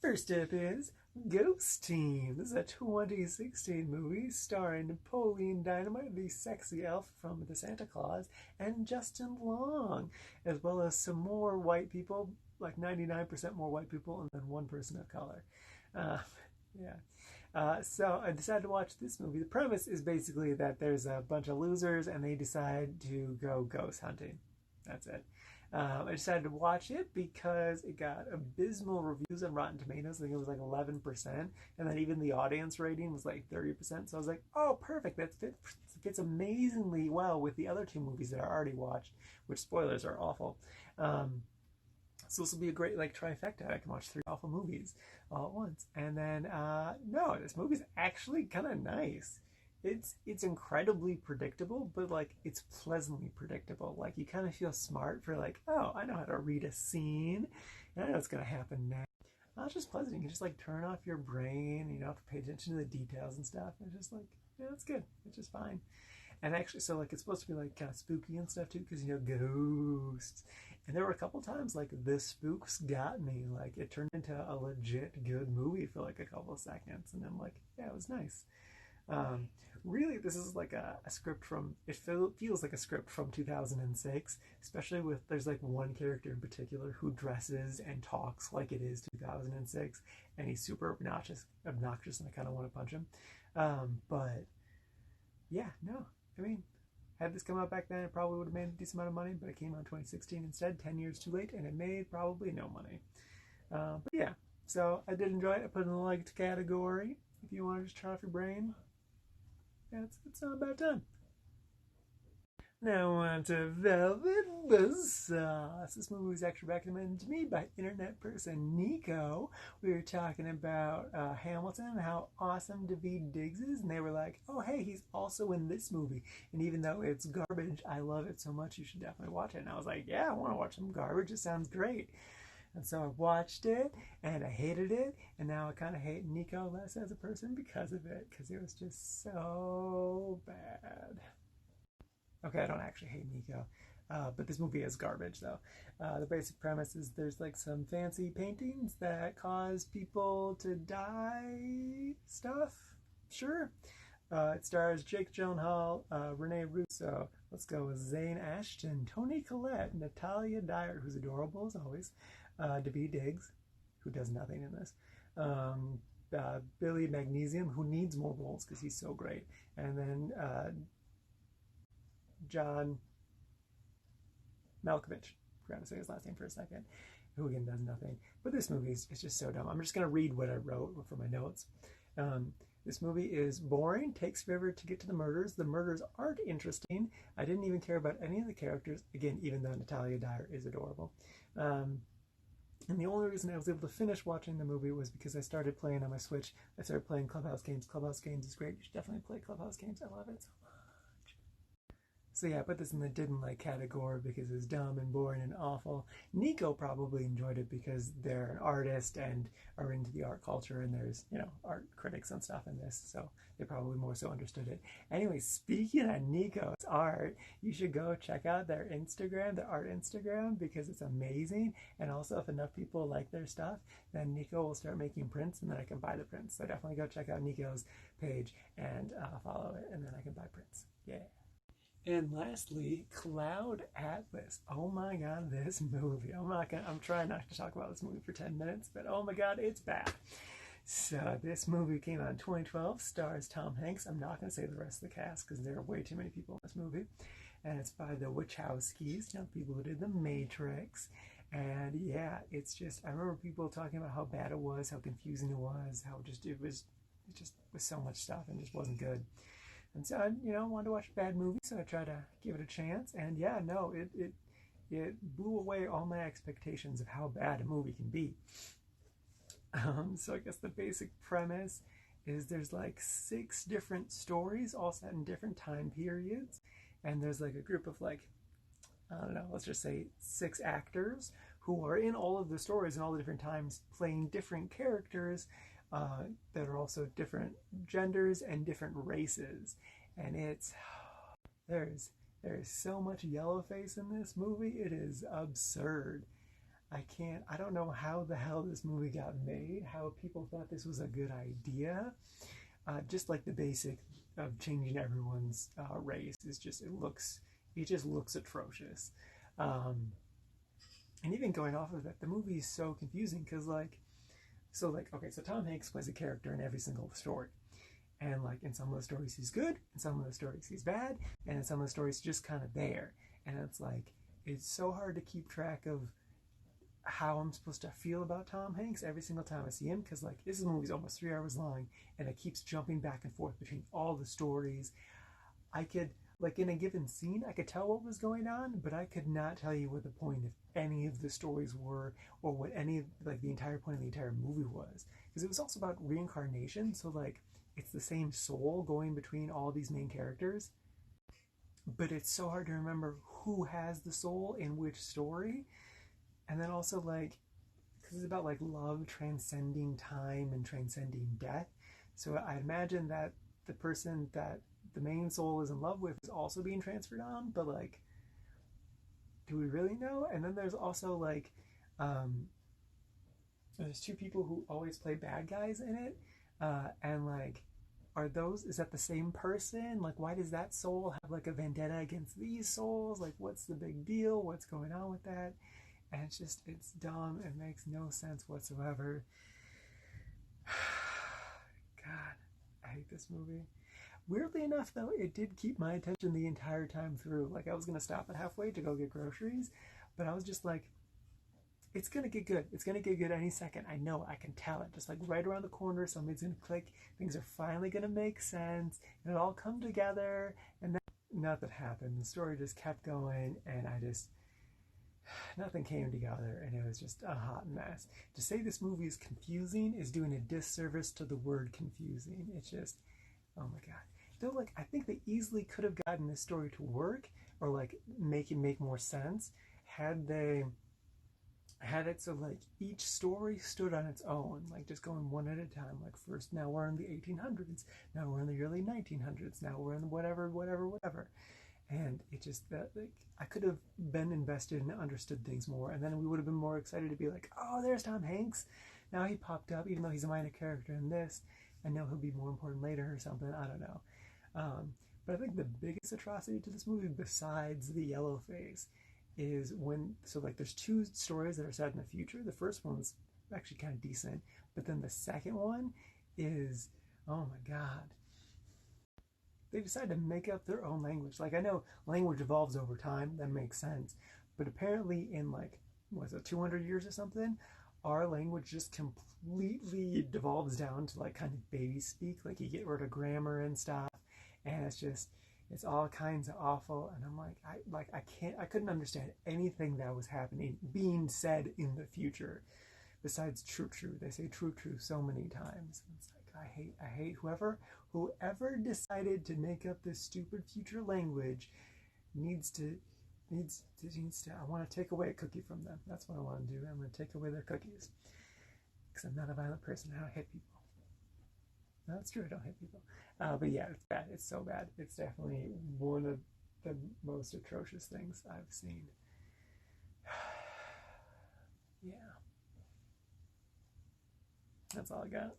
First up is Ghost Team. This is a 2016 movie starring Napoleon Dynamite, the sexy elf from The Santa Claus, and Justin Long, as well as some more white people, like 99% more white people, and then one person of color. Uh, yeah. So I decided to watch this movie. The premise is basically that there's a bunch of losers and they decide to go ghost hunting. That's it. I decided to watch it because it got abysmal reviews on Rotten Tomatoes. I think it was like 11%, and then even the audience rating was like 30%. So I was like, "Oh, perfect! That fits amazingly well with the other two movies that I already watched." Which, spoilers, are awful. So this will be a great like trifecta. I can watch three awful movies all at once. And then no, this movie's actually kind of nice. It's incredibly predictable, but like it's pleasantly predictable. Like you kind of feel smart for like, oh, I know how to read a scene, and I know what's gonna happen next. It's just pleasant. You can just like turn off your brain. You don't have to pay attention to the details and stuff. It's just like, yeah, it's good. It's just fine. And actually, so like it's supposed to be like kind of spooky and stuff too, because ghosts. And there were a couple times like the spooks got me. Like it turned into a legit good movie for like a couple of seconds, and I'm like, yeah, it was nice. Um, Really, this is like a script from. Feels like a script from 2006, especially with there's like one character in particular who dresses and talks like it is 2006, and he's super obnoxious, and I kind of want to punch him. But yeah, no, I mean, had this come out back then, it probably would have made a decent amount of money, but it came out in 2016 instead, 10 years too late, and it made probably no money. But yeah, so I did enjoy it. I put it in the liked category. If you want to just turn off your brain, yeah, it's not a bad time. Now on to Velvet Buzzsaw. This movie was actually recommended to me by internet person Nico. We were talking about Hamilton and how awesome Daveed Diggs is, and they were like, "Oh, hey, he's also in this movie." And even though it's garbage, I love it so much. You should definitely watch it. And I was like, "Yeah, I want to watch some garbage. It sounds great." And so I watched it, and I hated it, and now I kind of hate Nico less as a person because of it, because it was just so bad. Okay, I don't actually hate Nico, but this movie is garbage, though. The basic premise is there's like some fancy paintings that cause people to die stuff. Sure. It stars Jake Gyllenhaal, Rene Russo. Let's go with Zayn Ashton, Toni Collette, Natalia Dyer, who's adorable as always, Daveed Diggs, who does nothing in this, Billy Magnesium, who needs more roles because he's so great, and then John Malkovich. Forgot to say his last name for a second. Who again does nothing. But this movie is just so dumb. I'm just gonna read what I wrote for my notes. This movie is boring, takes forever to get to the murders. The murders aren't interesting. I didn't even care about any of the characters. Again, even though Natalia Dyer is adorable. And the only reason I was able to finish watching the movie was because I started playing on my Switch. I started playing Clubhouse games. Clubhouse games is great. You should definitely play Clubhouse games. I love it so much. So yeah, I put this in the didn't like category because it was dumb and boring and awful. Nico probably enjoyed it because they're an artist and are into the art culture, and there's, art critics and stuff in this, so they probably more so understood it. Anyway, speaking of Nico's art, you should go check out their Instagram, their art Instagram, because it's amazing. And also, if enough people like their stuff, then Nico will start making prints, and then I can buy the prints. So definitely go check out Nico's page and follow it, and then I can buy prints. Yeah. And lastly, Cloud Atlas. Oh my god, this movie. I'm trying not to talk about this movie for 10 minutes, but oh my god, it's bad. So this movie came out in 2012, stars Tom Hanks. I'm not going to say the rest of the cast because there are way too many people in this movie. And it's by the Wachowskis, people who did The Matrix. And yeah, it's just, I remember people talking about how bad it was, how confusing it was, how it was so much stuff and just wasn't good. And so I, wanted to watch a bad movie, so I tried to give it a chance. And yeah, no, it blew away all my expectations of how bad a movie can be. So I guess the basic premise is there's like 6 different stories, all set in different time periods, and there's like a group of like, I don't know, let's just say 6 actors who are in all of the stories in all the different times, playing different characters that are also different genders and different races. And there's so much yellow face in this movie. It is absurd. I don't know how the hell this movie got made, how people thought this was a good idea. Just like the basic of changing everyone's race is just, it just looks atrocious. Um, and even going off of that, the movie is so confusing because okay, so Tom Hanks plays a character in every single story. And like in some of the stories he's good, in some of the stories he's bad, and in some of the stories he's just kind of there. And it's so hard to keep track of how I'm supposed to feel about Tom Hanks every single time I see him, because like this movie's almost 3 hours long and it keeps jumping back and forth between all the stories. I could, like, in a given scene I could tell what was going on, but I could not tell you what the point of any of the stories were, or what any of like the entire point of the entire movie was, because it was also about reincarnation. So like it's the same soul going between all these main characters, but it's so hard to remember who has the soul in which story. And then also like, because it's about like love transcending time and transcending death, so I imagine that the person that the main soul is in love with is also being transferred on, but like, do we really know? And then there's also like, um, there's two people who always play bad guys in it, and like, is that the same person? Like, why does that soul have like a vendetta against these souls? Like, what's the big deal? What's going on with that? And it's dumb. It makes no sense whatsoever. God, I hate this movie. Weirdly enough, though, it did keep my attention the entire time through. Like, I was going to stop at halfway to go get groceries, but I was just like, it's going to get good. It's going to get good any second. I know, I can tell it. Just like right around the corner, something's going to click. Things are finally going to make sense. And it'll all come together. And then nothing happened. The story just kept going, and nothing came together, and it was just a hot mess. To say this movie is confusing is doing a disservice to the word confusing. It's just, oh my god. Though, like, I think they easily could have gotten this story to work, or like make it make more sense, had they had it so like each story stood on its own, like just going one at a time. Like, first, now we're in the 1800s, now we're in the early 1900s, now we're in whatever. And it just, that like, I could have been invested and understood things more, and then we would have been more excited to be like, oh, there's Tom Hanks, now he popped up, even though he's a minor character in this. I know he'll be more important later or something, I don't know. But I think the biggest atrocity to this movie, besides the yellow face, is there's two stories that are set in the future. The first one's actually kind of decent, but then the second one is, oh my god, they decided to make up their own language. Like, I know language evolves over time, that makes sense, but apparently in like, was it 200 years or something, our language just completely devolves down to like kind of baby speak. Like, you get rid of grammar and stuff, and it's all kinds of awful. And I'm like, I couldn't understand anything that was happening being said in the future besides true. They say true so many times. It's like, I hate whoever decided to make up this stupid future language needs to, I want to take away a cookie from them. That's what I want to do. I'm going to take away their cookies, because I'm not a violent person. I don't hit people. No, that's true, I don't hit people. But yeah, it's bad. It's so bad. It's definitely one of the most atrocious things I've seen. Yeah. That's all I got.